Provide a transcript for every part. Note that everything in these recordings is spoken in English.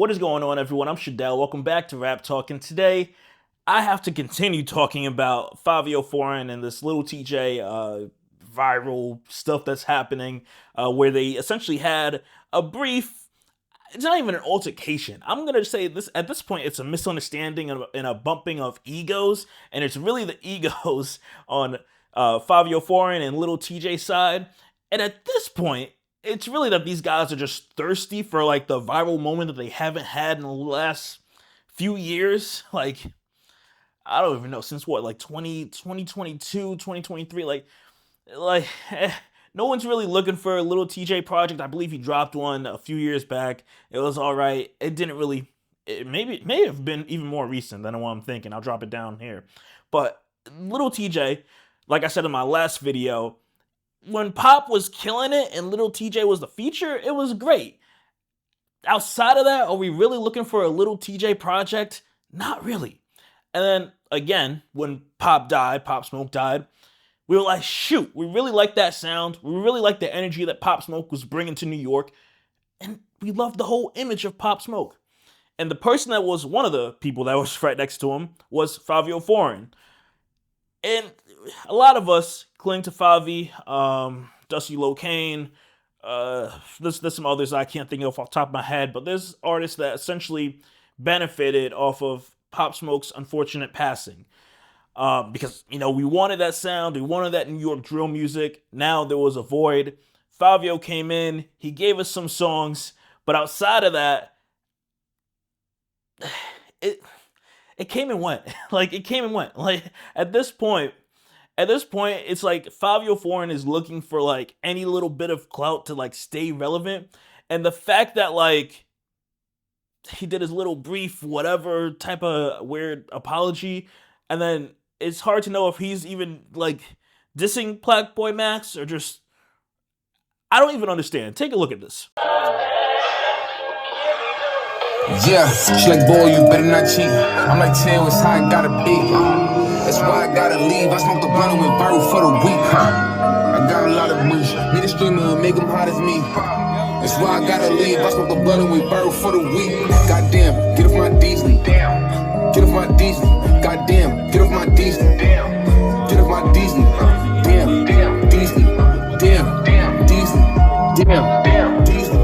What is going on, everyone? I'm Shadell. Welcome back to Rap Talk. And today, I have to continue talking about Fivio Foreign and this little TJ viral stuff that's happening, where they essentially had a brief. It's not even an altercation. I'm gonna say this at this point. It's a misunderstanding and a bumping of egos, and it's really the egos on Fivio Foreign and little TJ side. And at this point, it's really that these guys are just thirsty for like the viral moment that they haven't had in the last few years. Like, I don't even know, since what, like 2022, 2023, like no one's really looking for a little TJ project. I believe he dropped one a few years back. It was all right. It didn't really, it may have been even more recent than what I'm thinking. I'll drop it down here. But little TJ, like I said in my last video, when Pop was killing it and little TJ was the feature, it was great. Outside of that, are we really looking for a little TJ project? Not really. And then again, when Pop Smoke died, we were like, shoot, we really like that sound. We really like the energy that Pop Smoke was bringing to New York. And we loved the whole image of Pop Smoke. And the person that was one of the people that was right next to him was Fivio Foreign. And a lot of us cling to Favi, Dusty Locane, there's some others I can't think of off the top of my head, but there's artists that essentially benefited off of Pop Smoke's unfortunate passing. Because, you know, we wanted that sound, we wanted that New York drill music. Now there was a void. Fivio came in, he gave us some songs, but outside of that, it came and went. Like, it came and went. Like, at this point, it's like Fivio Foreign is looking for like any little bit of clout to like stay relevant. And the fact that like he did his little brief, whatever type of weird apology, and then it's hard to know if he's even like dissing Black Boy Max or just, I don't even understand. Take a look at this. Yeah, she like, boy, you better not cheat. I'm like, tell it's how it gotta be. That's why I gotta leave. I smoked the blunt and went viral for the week. I got a lot of money. Need a streamer and make them hot as me. That's why I gotta leave. I smoked the blunt and went viral for the week. Goddamn, get off my Disney. Get off my Disney. Goddamn, get off my Disney. Get off my Disney. Damn, Disney. Damn, Disney. Damn, Disney.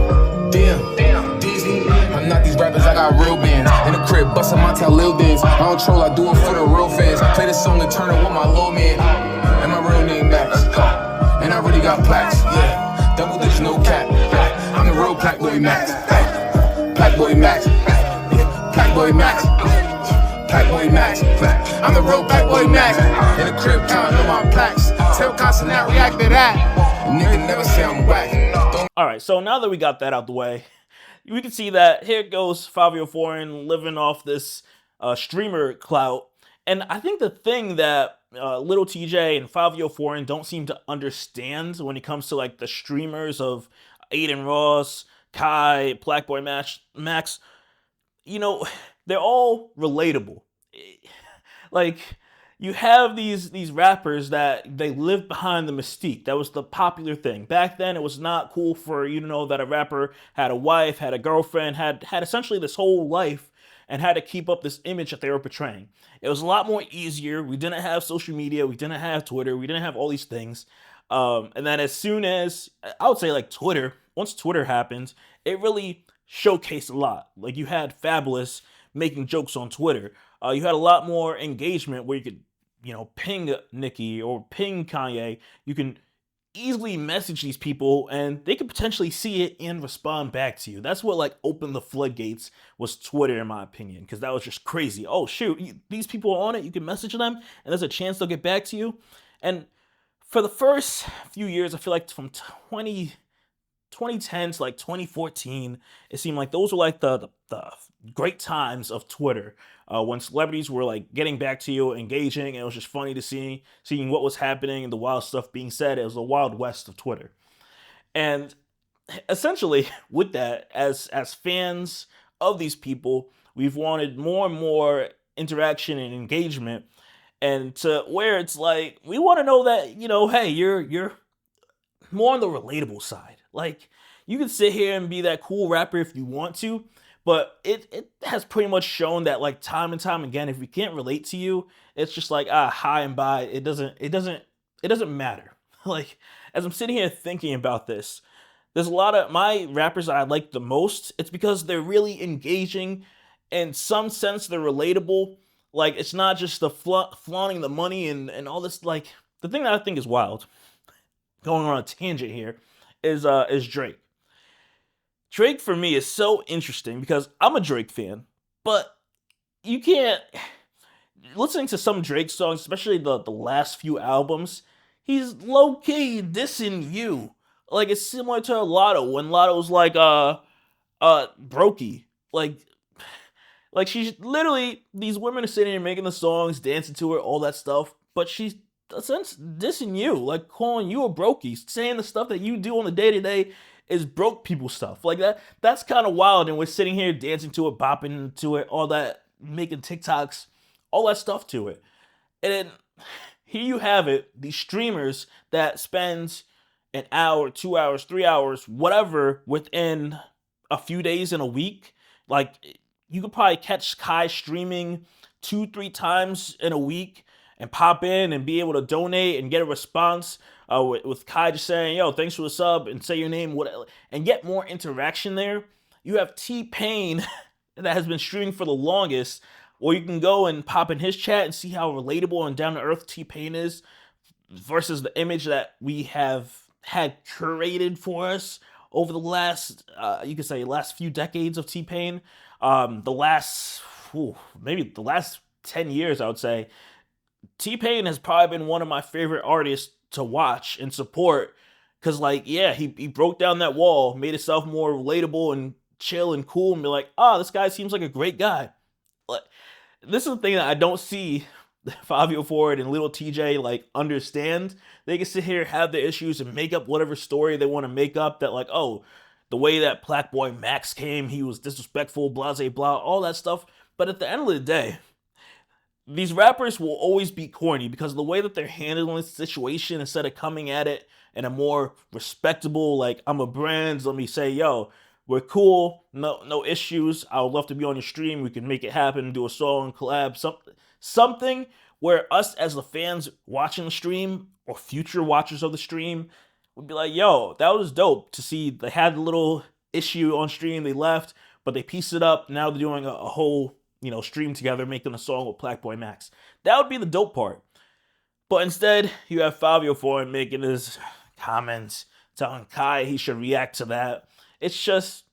Damn, Disney. I'm not these rappers, I got real bands. In the crib, bustin' my tail, Lil Dance. I don't troll, I do it for the real fans. Play this song and turn it with my little man. And my real name Max. And I really got plaques, yeah. Double digits, no cap. I'm the real Black Boy Max. Black Boy Max. Black Boy Max. Black Boy Max. I'm the real Black Boy Max. In the crib, counting on my plaques. Tell constant not react to that. A nigga never say I'm whack. Alright, so now that we got that out the way, we can see that here goes Fivio Foreign living off this streamer clout. And I think the thing that little TJ and Fivio Foreign don't seem to understand when it comes to like the streamers of Aiden Ross, Kai, Black Boy Max, you know, they're all relatable. Like, you have these rappers that they live behind the mystique. That was the popular thing. Back then, it was not cool for you to know that a rapper had a wife, had a girlfriend, had essentially this whole life, and had to keep up this image that they were portraying. It was a lot more easier. We didn't have social media. We didn't have Twitter. We didn't have all these things. And then as soon as, I would say like Twitter, once Twitter happened, it really showcased a lot. Like, you had Fabulous making jokes on Twitter. You had a lot more engagement where you could, you know, ping Nicki or ping Kanye. You can easily message these people and they could potentially see it and respond back to you. That's what like opened the floodgates, was Twitter, in my opinion, because that was just crazy. Oh shoot, these people are on it, you can message them and there's a chance they'll get back to you. And for the first few years, I feel like from 2010 to like 2014, it seemed like those were like the great times of Twitter, when celebrities were like getting back to you, engaging, and it was just funny to seeing what was happening and the wild stuff being said. It was the Wild West of Twitter. And essentially with that, as fans of these people, we've wanted more and more interaction and engagement, and to where it's like we want to know that, you know, hey, you're more on the relatable side. Like, you can sit here and be that cool rapper if you want to, But it has pretty much shown that like time and time again, if we can't relate to you, it's just like hi and bye. It doesn't matter. Like as I'm sitting here thinking about this, there's a lot of my rappers that I like the most. It's because they're really engaging. In some sense, they're relatable. Like it's not just the flaunting the money and all this. Like the thing that I think is wild, going on a tangent here, is Drake. Drake for me is so interesting because I'm a Drake fan, but you can't listening to some Drake songs, especially the last few albums, he's low key dissing you. Like it's similar to Lotto when Lotto's like Brokey. Like she's literally these women are sitting here making the songs, dancing to her, all that stuff, but she's in a sense dissing you, like calling you a brokey, saying the stuff that you do on the day to day is broke people stuff. Like that's kind of wild, and we're sitting here dancing to it, bopping to it, all that, making TikToks, all that stuff to it. And then here you have it, these streamers that spend an hour, 2 hours, 3 hours, whatever, within a few days in a week. Like you could probably catch Kai streaming 2, 3 times in a week and pop in and be able to donate and get a response with Kai just saying, yo, thanks for the sub and say your name, whatever, and get more interaction there. You have T Pain that has been streaming for the longest, or you can go and pop in his chat and see how relatable and down to earth T Pain is versus the image that we have had curated for us over the last, you could say, last few decades of T Pain. The last, maybe the last 10 years, I would say, T Pain has probably been one of my favorite artists to watch and support. Cause like, yeah, he broke down that wall, made himself more relatable and chill and cool, and be like, this guy seems like a great guy. Like, this is the thing that I don't see Fivio Ford and Little TJ like understand. They can sit here, have their issues, and make up whatever story they want to make up. That like, the way that Black Boy Max came, he was disrespectful, blase blah, all that stuff. But at the end of the day, these rappers will always be corny because of the way that they're handling the situation instead of coming at it in a more respectable, like, I'm a brand, let me say, yo, we're cool, no issues. I would love to be on your stream. We can make it happen, do a song, collab, something where us as the fans watching the stream or future watchers of the stream would be like, yo, that was dope to see. They had a little issue on stream, they left, but they pieced it up. Now they're doing a whole, stream together, making a song with Black Boy Max. That would be the dope part. But instead, you have Fivio Foreign making his comments, telling Kai he should react to that. It just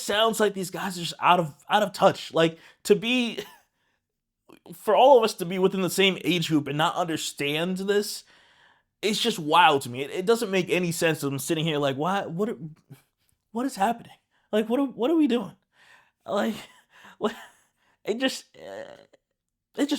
sounds like these guys are just out of touch. Like for all of us to be within the same age group and not understand this, it's just wild to me. It doesn't make any sense. I'm sitting here like, what is happening? Like, what are we doing? Like, it just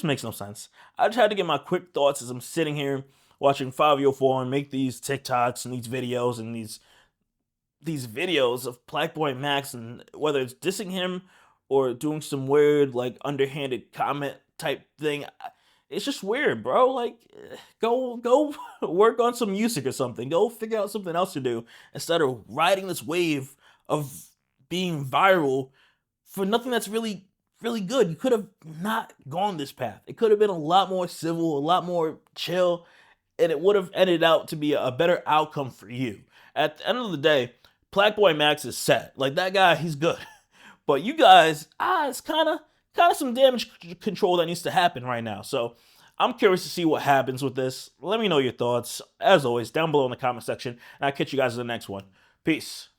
makes no sense. I just had to get my quick thoughts as I'm sitting here watching Fivio Foreign make these TikToks and these videos and these videos of Black Boy Max, and whether it's dissing him or doing some weird like underhanded comment type thing. It's just weird, bro. Like, go work on some music or something. Go figure out something else to do instead of riding this wave of being viral for nothing that's really, really good. You could have not gone this path. It could have been a lot more civil, a lot more chill, and it would have ended out to be a better outcome for you. At the end of the day, Black Boy Max is set. Like, that guy, he's good. But you guys, it's kind of some damage control that needs to happen right now. So I'm curious to see what happens with this. Let me know your thoughts, as always, down below in the comment section. And I'll catch you guys in the next one. Peace.